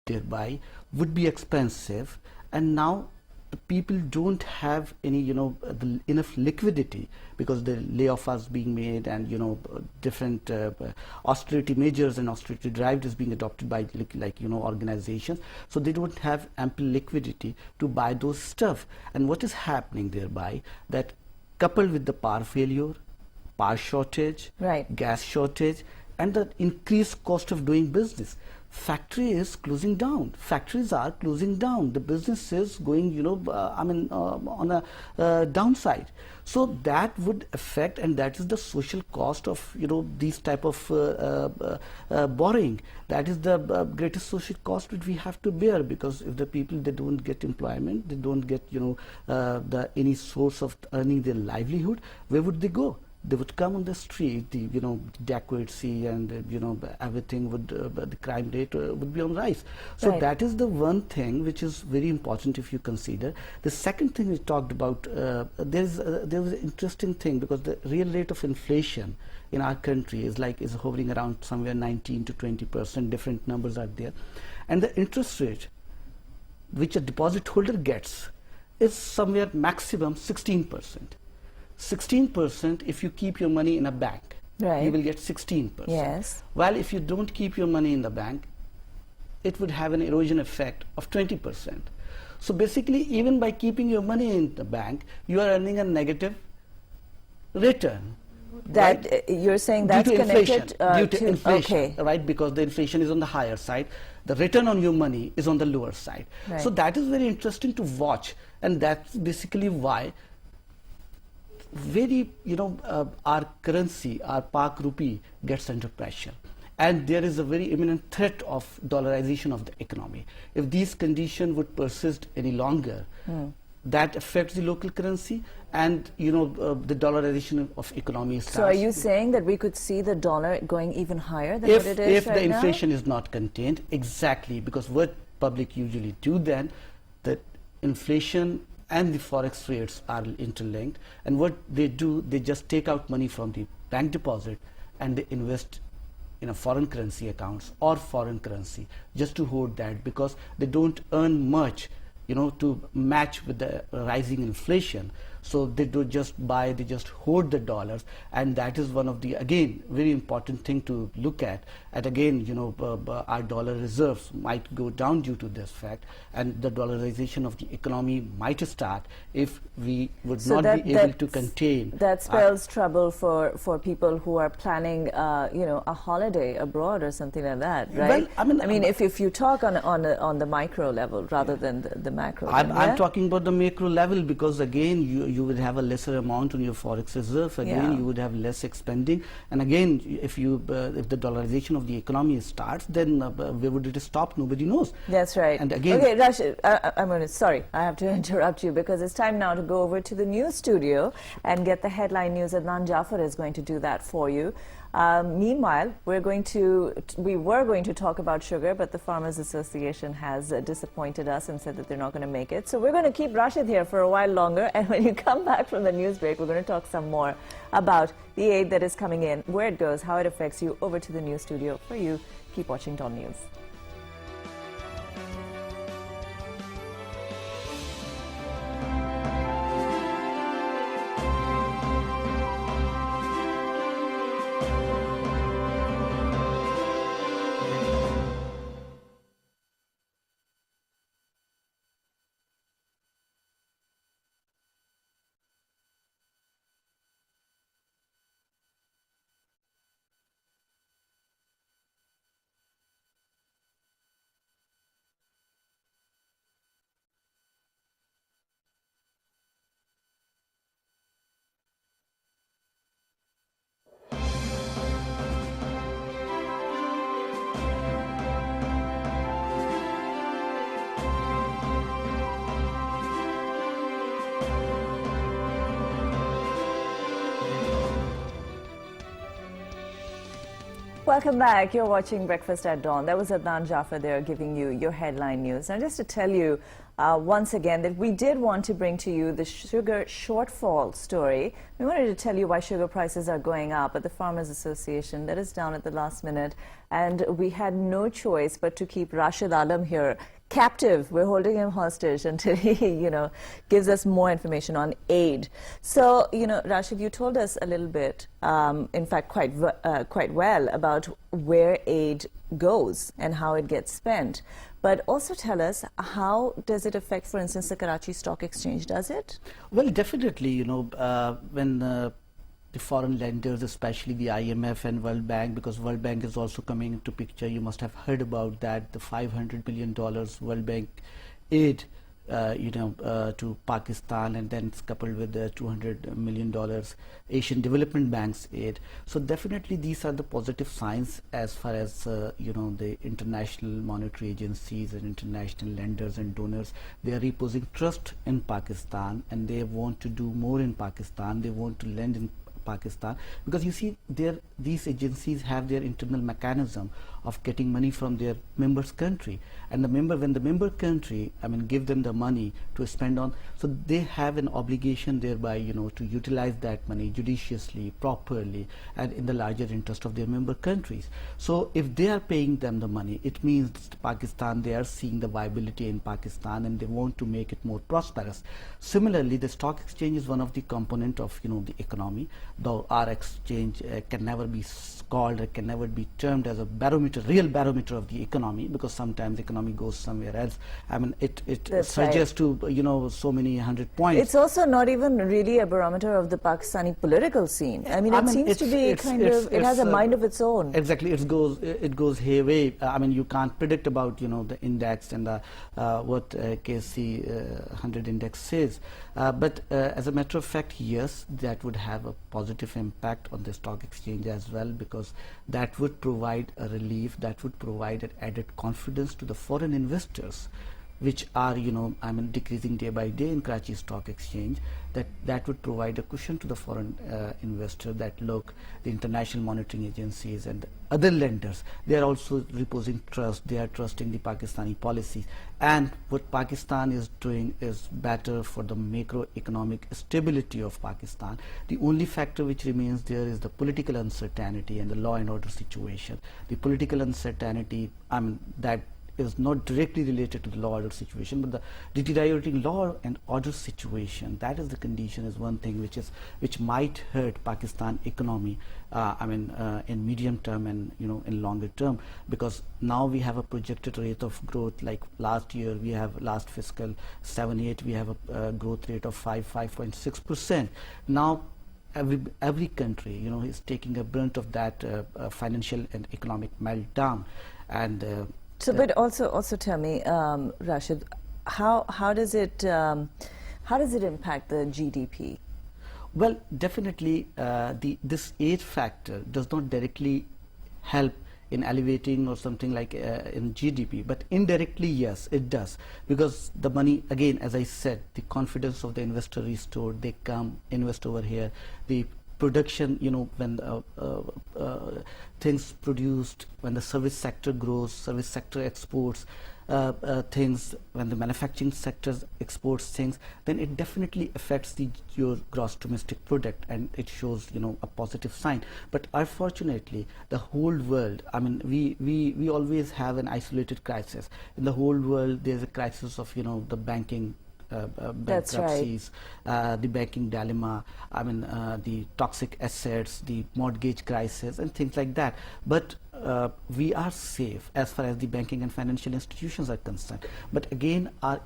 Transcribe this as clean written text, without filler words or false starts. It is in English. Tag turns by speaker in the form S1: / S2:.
S1: thereby would be expensive, and now the people don't have any, enough liquidity because the layoff is being made, and different austerity measures and austerity drive is being adopted by organizations. So they don't have ample liquidity to buy those stuff. And what is happening thereby, that coupled with the power failure, power shortage,
S2: right,
S1: gas shortage, and the increased cost of doing business, factory is closing down. Factories are closing down. The business is going, on a downside. So that would affect, and that is the social cost of, these type of borrowing. That is the greatest social cost which we have to bear, because if the people, they don't get employment, they don't get, any source of earning their livelihood, where would they go? They would come on the street, the delinquency and everything would, the crime rate would be on rise. So
S2: right,
S1: that is the one thing which is very important if you consider. The second thing we talked about, there was an interesting thing, because the real rate of inflation in our country is hovering around somewhere 19 to 20%. Different numbers are there, and the interest rate which a deposit holder gets is somewhere maximum 16%. 16% if you keep your money in a bank,
S2: right,
S1: you will get 16%.
S2: yes,
S1: While if you don't keep your money in the bank, it would have an erosion effect of 20%. So basically, even by keeping your money in the bank, you are earning a negative return.
S2: that
S1: right?
S2: You're saying that's
S1: due to
S2: connected
S1: inflation, due to inflation,
S2: okay,
S1: right? Because the inflation is on the higher side, the return on your money is on the lower side.
S2: right.
S1: So that is very interesting to watch, and that's basically why our currency, our Pak rupee, gets under pressure, and there is a very imminent threat of dollarization of the economy. If these conditions would persist any longer, that affects the local currency, and the dollarization of economy starts.
S2: So are you saying that we could see the dollar going even higher than
S1: if
S2: what it is
S1: if
S2: right
S1: the inflation
S2: now?
S1: is not contained? Exactly, because what public usually do then, that inflation and the forex rates are interlinked, and what they do, they just take out money from the bank deposit and they invest in a foreign currency accounts or foreign currency, just to hold that, because they don't earn much to match with the rising inflation. So they don't just buy, they just hoard the dollars, and that is one of the, again, very important thing to look at. And again, our dollar reserves might go down due to this fact, and the dollarization of the economy might start if we would not be able to contain.
S2: That spells trouble for people who are planning, a holiday abroad or something like that, right?
S1: Well, I mean,
S2: if you talk on the micro level rather than the macro.
S1: I'm talking about the macro level, because again, you would have a lesser amount on your forex reserve. Again, you would have less expending, and again, if the dollarization of the economy starts, then where would it stop? Nobody knows.
S2: That's right.
S1: And again,
S2: okay, Rashid, sorry, I have to interrupt you, because it's time now to go over to the news studio and get the headline news. Adnan Jafar is going to do that for you. Meanwhile, we were going to talk about sugar, but the Farmers Association has disappointed us and said that they're not going to make it. So we're going to keep Rashid here for a while longer, and when you come back from the news break, we're going to talk some more about the aid that is coming in, where it goes, how it affects you. Over to the news studio for you. Keep watching Dawn News. Welcome back. You're watching Breakfast at Dawn. That was Adnan Jaffer there giving you your headline news. Now, just to tell you once again that we did want to bring to you the sugar shortfall story. We wanted to tell you why sugar prices are going up at the Farmers Association. That is down at the last minute. And we had no choice but to keep Rashid Alam here captive. We're holding him hostage until he, gives us more information on aid. So, Rashid, you told us a little bit, in fact, quite well about where aid goes and how it gets spent. But also tell us, how does it affect, for instance, the Karachi Stock Exchange? Does it?
S1: Well, definitely, when the foreign lenders, especially the IMF and World Bank, because World Bank is also coming into picture. You must have heard about that, the $500 billion World Bank aid, to Pakistan, and then it's coupled with the $200 million Asian Development Bank's aid. So definitely these are the positive signs as far as, the international monetary agencies and international lenders and donors, they are reposing trust in Pakistan, and they want to do more in Pakistan. They want to lend in Pakistan, because you see these agencies have their internal mechanism of getting money from their members country, and when the member country give them the money to spend on, so they have an obligation thereby to utilize that money judiciously, properly, and in the larger interest of their member countries. So if they are paying them the money, it means Pakistan, they are seeing the viability in Pakistan and they want to make it more prosperous. Similarly, the stock exchange is one of the component of the economy, though our exchange can never be called, it can never be termed as a barometer, real barometer of the economy, because sometimes the economy goes somewhere else. It surges to so many 100 points.
S2: It's also not even really a barometer of the Pakistani political scene. It seems to be it has a mind of its own.
S1: Exactly, it goes hayway. You can't predict about the index and the what KC 100 index says. But as a matter of fact, yes, that would have a positive impact on the stock exchange as well, because that would provide a relief, that would provide an added confidence to the foreign investors, which are decreasing day by day in Karachi Stock Exchange. That would provide a cushion to the foreign investor that look, the international monitoring agencies and other lenders, they are also reposing trust, they are trusting the Pakistani policies, and what Pakistan is doing is better for the macroeconomic stability of Pakistan. The only factor which remains there is the political uncertainty and the law and order situation. The political uncertainty, that is not directly related to the law order situation, but the deteriorating law and order situation, that is the condition, is one thing which might hurt Pakistan economy in medium term and in longer term, because now we have a projected rate of growth, like last year we have, last fiscal 7-8 we have a growth rate of 5.6%. Now every country is taking a brunt of that financial and economic meltdown. And
S2: but also tell me, Rashid, how does it impact the GDP?
S1: Well, definitely this aid factor does not directly help in elevating or something like in GDP, but indirectly yes, it does, because the money, again, as I said, the confidence of the investor restored, they come invest over here, the production, when things produced, when the service sector grows, service sector exports things, when the manufacturing sector exports things, then it definitely affects your gross domestic product, and it shows a positive sign. But unfortunately, the whole world, we always have an isolated crisis. In the whole world, there's a crisis of the banking bankruptcies, the banking dilemma, the toxic assets, the mortgage crisis and things like that. But we are safe as far as the banking and financial institutions are concerned. But again, our